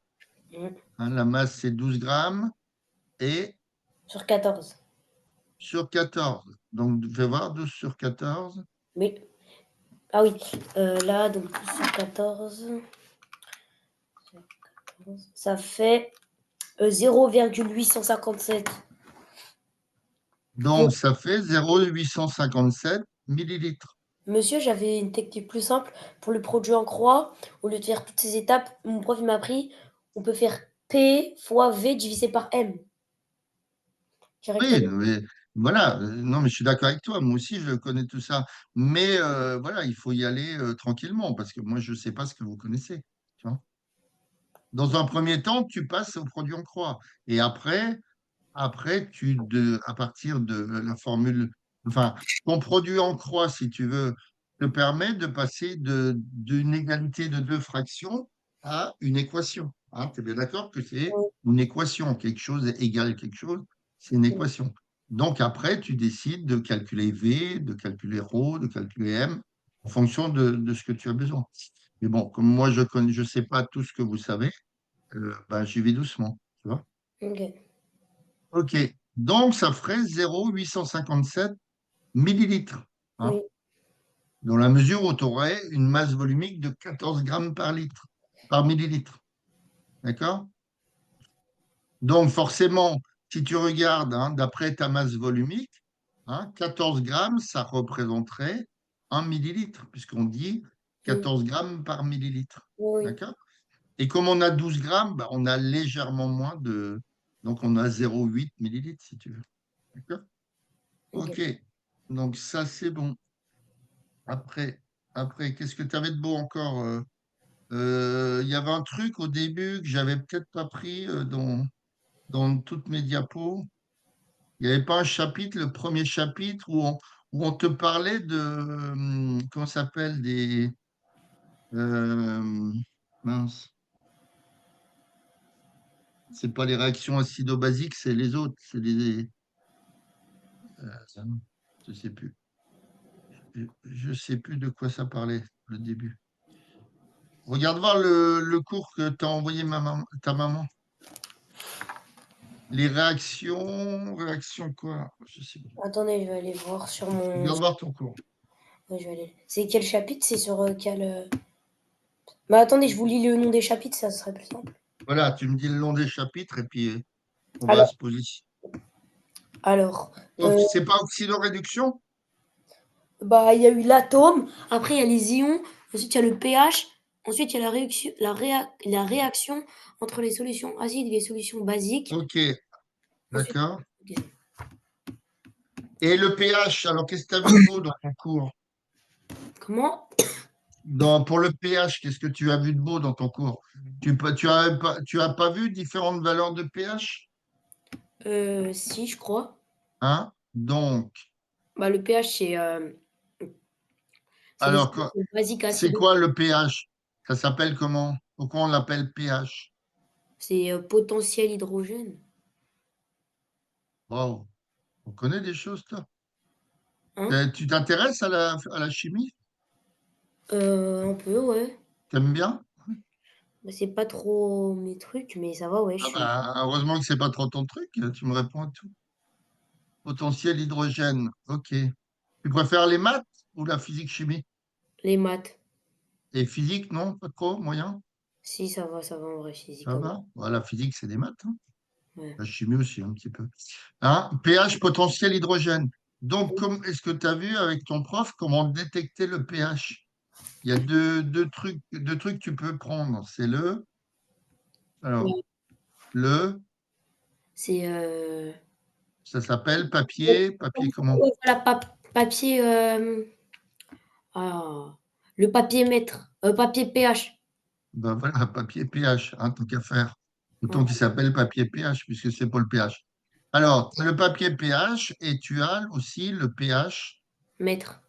Mm. Hein, la masse, c'est 12 grammes et Sur 14. sur 14. Donc, fais voir, 12 sur 14. Oui. Ah oui. Là, donc sur 14, ça fait 0,857. Donc, ça fait 0,857 millilitres. Monsieur, j'avais une technique plus simple pour le produit en croix. Au lieu de faire toutes ces étapes, mon prof il m'a appris, on peut faire P fois V divisé par M. Oui, Directement. mais voilà, non, mais je suis d'accord avec toi. Moi aussi, je connais tout ça. Mais voilà, il faut y aller tranquillement parce que moi, je ne sais pas ce que vous connaissez. Tu vois. Dans un premier temps, tu passes au produit en croix. Et après, à partir de la formule, enfin, ton produit en croix, si tu veux, te permet de passer d'une égalité de deux fractions à une équation. Tu es bien d'accord que c'est Oui, une équation, quelque chose égale quelque chose, c'est une oui. équation. Donc après, tu décides de calculer V, de calculer ρ, de calculer M, en fonction de ce que tu as besoin. Mais bon, comme moi, je sais pas tout ce que vous savez, ben, j'y vais doucement. Tu vois. Ok. OK. Donc, ça ferait 0,857 millilitres, hein, Oui. dans la mesure où tu aurais une masse volumique de 14 grammes par litre, par millilitre. D'accord? Donc, forcément, si tu regardes, hein, d'après ta masse volumique, 14 grammes, ça représenterait 1 millilitre, puisqu'on dit Mm. 14 grammes par millilitre. Oui. D'accord? Et comme on a 12 grammes, bah, on a légèrement moins de. Donc, on a 0,8 millilitres, si tu veux. D'accord? Ok. OK. Donc, ça, c'est bon. Après, qu'est-ce que tu avais de beau encore? Il y avait un truc au début que j'avais peut-être pas pris dans toutes mes diapos. Il n'y avait pas un chapitre, le premier chapitre, où on te parlait de, comment ça s'appelle, euh, mince, c'est pas les réactions acido-basiques, c'est les autres, c'est je sais plus. Je sais plus de quoi ça parlait, le début. Regarde voir le cours que t'a envoyé ta maman. Les réactions quoi? Je sais plus. Attendez, je vais aller voir sur mon. Regarde voir ton cours. Ouais, je vais aller. C'est quel chapitre? C'est sur quel. Bah attendez, je vous lis le nom des chapitres, ça serait plus simple. Voilà, tu me dis le long des chapitres et puis on va Alors, se poser. alors, C'est pas oxydoréduction? bah il y a eu l'atome, après il y a les ions, ensuite il y a le pH, ensuite il y a la réaction entre les solutions acides et les solutions basiques. Ok, Ensuite, d'accord. ok. Et le pH, alors qu'est-ce que tu as vu de beau dans ton cours? Comment? Pour le pH, qu'est-ce que tu as vu de beau dans ton cours? Tu as pas vu différentes valeurs de pH? Si, je crois. Hein? Donc, Bah le pH c'est les alors, solutions basiques c'est acides. quoi le pH? Ça s'appelle comment? Pourquoi on l'appelle pH? C'est potentiel hydrogène. Wow, on connaît des choses, toi. Hein? Tu t'intéresses à la chimie? Un peu, ouais. T'aimes bien? Bah, c'est pas trop mes trucs, mais ça va, ouais, je Ah suis. bah, heureusement que c'est pas trop ton truc, tu me réponds à tout. Potentiel hydrogène, ok. Tu préfères les maths ou la physique-chimie? Les maths. Et physique, non? Pas trop, moyen? Si, ça va en vrai, physique Ça quand même. va? Ouais, la physique, c'est des maths, hein. Ouais. La chimie aussi, un petit peu. pH potentiel hydrogène. Donc, est-ce que tu as vu avec ton prof comment détecter le pH? Il y a deux trucs que tu peux prendre. C'est alors, Ouais. le, C'est ça s'appelle papier comment? ouais, voilà, papier. Ah, le papier mètre. Papier pH. Ben voilà, papier pH, tant qu'à faire. Ouais, Autant qu'il s'appelle papier pH, puisque c'est pas le pH. Alors, tu as le papier pH et tu as aussi le pH, mètre.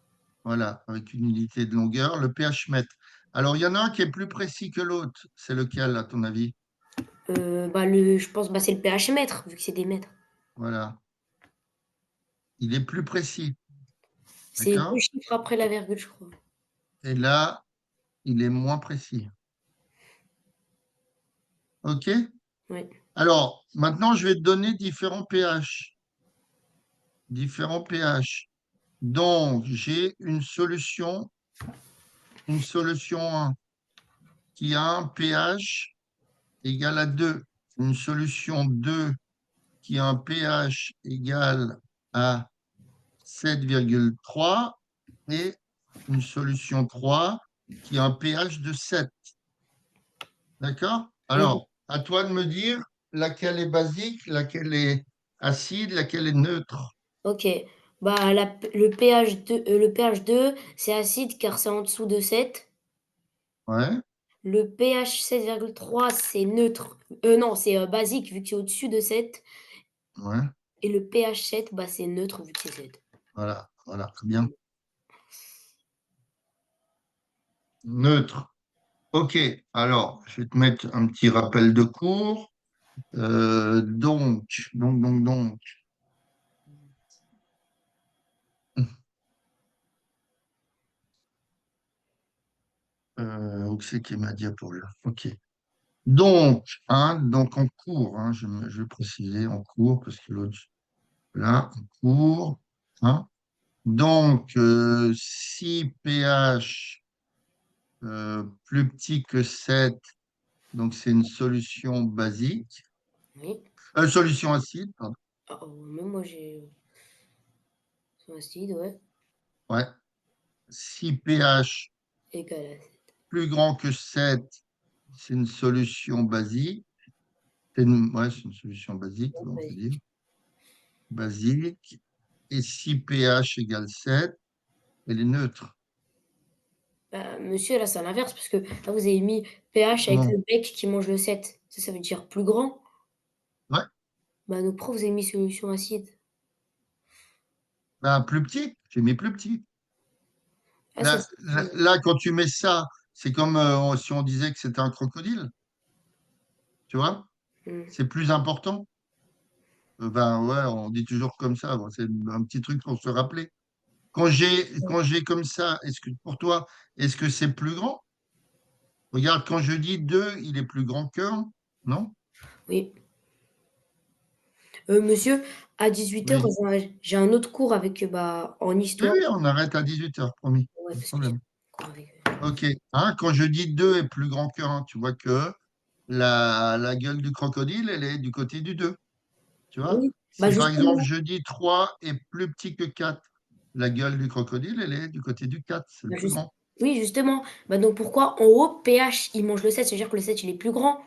voilà, avec une unité de longueur, le pH mètre. Alors, il y en a un qui est plus précis que l'autre. C'est lequel, à ton avis? Bah, je pense bah, c'est le pH mètre, vu que c'est des mètres. Voilà. Il est plus précis. C'est 2 D'accord? chiffres après la virgule, je crois. Et là, il est moins précis. OK? Ouais. Alors, maintenant, je vais te donner différents pH. Différents pH. Donc, j'ai une solution 1 qui a un pH égal à 2. Une solution 2 qui a un pH égal à 7,3 et une solution 3 qui a un pH de 7. D'accord? Mmh. Alors, à toi de me dire laquelle est basique, laquelle est acide, laquelle est neutre. OK. Bah, le pH 2, c'est acide car c'est en dessous de 7. Ouais, Le pH 7,3, c'est neutre. Non, c'est, basique vu que c'est au-dessus de 7. ouais, Et le pH 7, bah, c'est neutre vu que c'est 7. voilà, voilà, très bien. Neutre. OK, alors, je vais te mettre un petit rappel de cours. Donc. Où c'est qui est ma diapo là? OK. Donc en cours, hein, je vais préciser en cours parce que l'autre, là, en cours. Hein. Donc, si pH plus petit que 7, donc c'est une solution basique, Oui. solution acide, pardon. Ah, même moi j'ai c'est acide, ouais, Ouais. Si pH égal à 7. plus grand que 7, c'est une solution basique. Ouais, c'est une solution basique, on peut dire. Basique. Basique. Et si pH égale 7, elle est neutre. Bah, monsieur, là, c'est à l'inverse parce que là, vous avez mis pH avec Bon. le bec qui mange le 7. Ça veut dire plus grand. Ouais. Bah, donc pourquoi vous avez mis solution acide? Ben, plus petit. J'ai mis plus petit. Ah, ça, Là, c'est là, là, quand tu mets ça, c'est comme si on disait que c'était un crocodile. Tu vois? mmh. C'est plus important. Ben ouais, on dit toujours comme ça. Bon, c'est un petit truc pour se rappeler. Quand j'ai comme ça, est-ce que pour toi, est-ce que c'est plus grand? Regarde, quand je dis 2, il est plus grand que 1, non? Oui. Monsieur, à 18h, Oui. j'ai un autre cours avec, bah, en Oui, histoire. oui, on arrête à 18h, promis. Ouais, Pas de parce que j'ai problème. un cours avec OK. Hein, quand je dis 2 est plus grand que 1, tu vois que la gueule du crocodile, elle est du côté du 2. Tu vois? oui, bah, Si par exemple justement, je dis 3 est plus petit que 4, la gueule du crocodile, elle est du côté du 4, c'est le bah, plus grand. oui, justement. Bah, donc pourquoi en haut, pH, il mange le 7, ça veut dire que le 7, il est plus grand?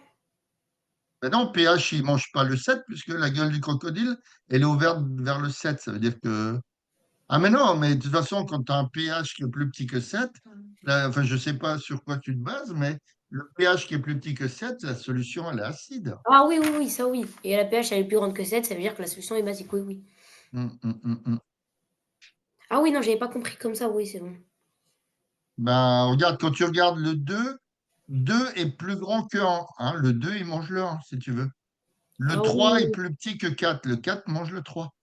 Mais non, pH, il ne mange pas le 7 puisque la gueule du crocodile, elle est ouverte vers le 7. Ça veut dire que. Ah, mais non, mais de toute façon, quand tu as un pH qui est plus petit que 7, là, enfin, je ne sais pas sur quoi tu te bases, mais le pH qui est plus petit que 7, la solution, elle est acide. Ah oui, oui, oui, ça oui. Et la pH, elle est plus grande que 7, ça veut dire que la solution est basique, oui, oui. Hum. Ah oui, non, j'avais pas compris comme ça, oui, c'est bon. Ben, regarde, quand tu regardes le 2, 2 est plus grand que 1. Hein. Le 2, il mange le 1, si tu veux. Le Ah 3 est oui, plus petit que 4. Le 4 mange le 3.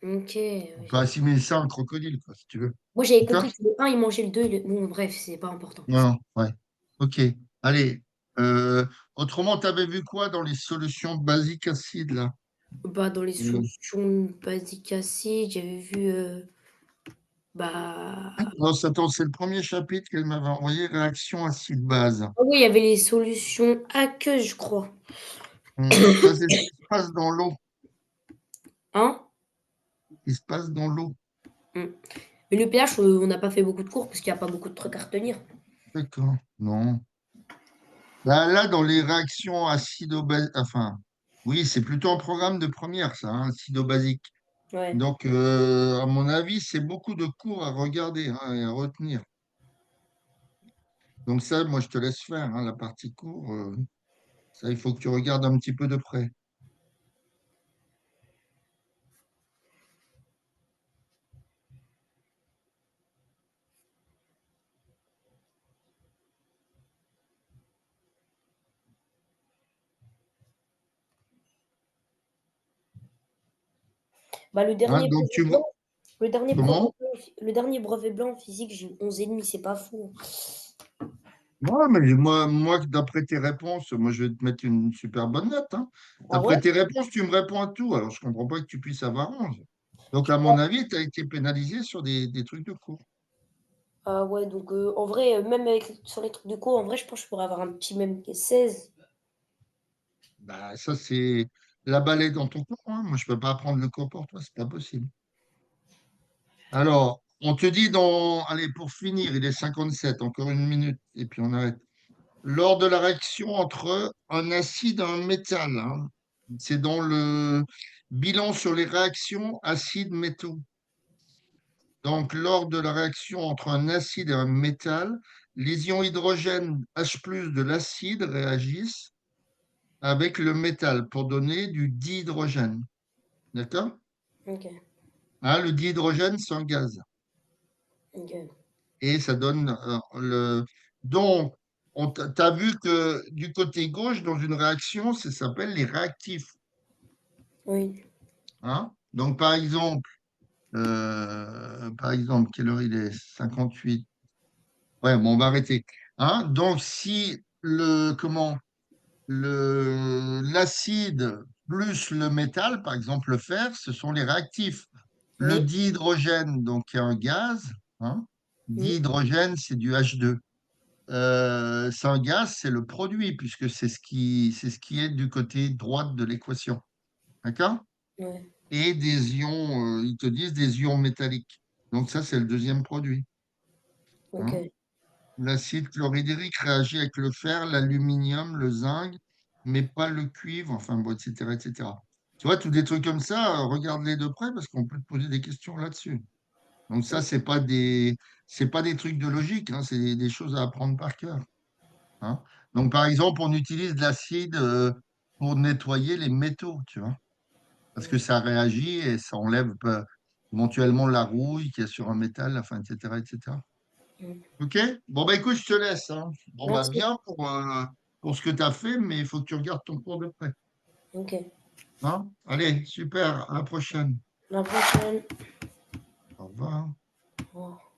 OK, On oui, peut assimiler ça à un crocodile, quoi, si tu veux. moi, j'avais D'accord? compris que le 1, il mangeait le 2 bon, bref, c'est pas important. Non, non, ouais. OK. Allez. Euh, Autrement, tu avais vu quoi dans les solutions basiques acides, là? Bah, dans les Euh, solutions basiques acides, j'avais vu, bah, non, attends, c'est le premier chapitre qu'elle m'avait envoyé, réaction acide-base. ah oui, il y avait les solutions aqueuses, je crois. Ça, c'est ce qui se passe dans l'eau. Hein? Ce qui se passe dans l'eau. Mmh. Mais le pH, on n'a pas fait beaucoup de cours parce qu'il y a pas beaucoup de trucs à retenir. D'accord. Non. Là, dans les réactions acido-basiques, enfin, oui, c'est plutôt un programme de première, ça, hein, acido-basique. Ouais. Donc, à mon avis, c'est beaucoup de cours à regarder hein, et à retenir. Donc ça, moi, je te laisse faire hein, la partie cours. Ça, il faut que tu regardes un petit peu de près. Bah, le Hein, dernier donc, tu vois, prélèvement Le dernier brevet Comment? blanc, le dernier brevet blanc en physique, j'ai eu 11,5, c'est pas fou. Ouais, mais moi, d'après tes réponses, moi, je vais te mettre une super bonne note, hein. Ah ouais? D'après tes réponses, tu me réponds à tout. Alors, je ne comprends pas que tu puisses avoir 11. Donc, à mon avis, tu as été pénalisé sur des trucs de cours. Ah ouais, donc en vrai, même avec, sur les trucs de cours, en vrai, je pense que je pourrais avoir un petit même 16. Bah, ça, c'est la balle est dans ton cours, hein. Moi, je ne peux pas prendre le cours pour toi, c'est pas possible. Alors, on te dit allez, pour finir, il est 57, encore une minute, et puis on arrête. Lors de la réaction entre un acide et un métal, hein, c'est dans le bilan sur les réactions acides-métaux. Donc, lors de la réaction entre un acide et un métal, les ions hydrogène H+ de l'acide réagissent avec le métal pour donner du dihydrogène. D'accord? Ok, Hein, le dihydrogène, c'est un gaz. ok. Et ça donne le. Donc, tu as vu que du côté gauche, dans une réaction, ça s'appelle les réactifs. Oui, Hein. Donc, par exemple, quelle heure il est? 58. Ouais, bon, on va arrêter. Hein. Donc, si l'acide plus le métal, par exemple le fer, ce sont les réactifs. Le oui, dihydrogène, donc, qui est un gaz. Hein. oui, Dihydrogène, c'est du H2. C'est un gaz, c'est le produit, puisque c'est ce qui est du côté droit de l'équation. D'accord? ouais, Et des ions, ils te disent des ions métalliques. Donc ça, c'est le deuxième produit. ok. Hein. L'acide chlorhydrique réagit avec le fer, l'aluminium, le zinc, mais pas le cuivre, enfin bon, etc., etc. Tu vois, tous des trucs comme ça, regarde-les de près parce qu'on peut te poser des questions là-dessus. Donc ça, c'est pas des trucs de logique, hein, c'est des choses à apprendre par cœur. Hein. Donc, par exemple, on utilise de l'acide pour nettoyer les métaux, tu vois, parce que ça réagit et ça enlève éventuellement la rouille qu'il y a sur un métal, enfin, etc., etc. Mm. OK? Bon, bah écoute, je te laisse. Hein. Bon, bah Merci. bien pour ce que tu as fait, mais il faut que tu regardes ton cours de près. Ok. Hein. Allez, super, à la prochaine. À la prochaine. Au revoir. Au revoir.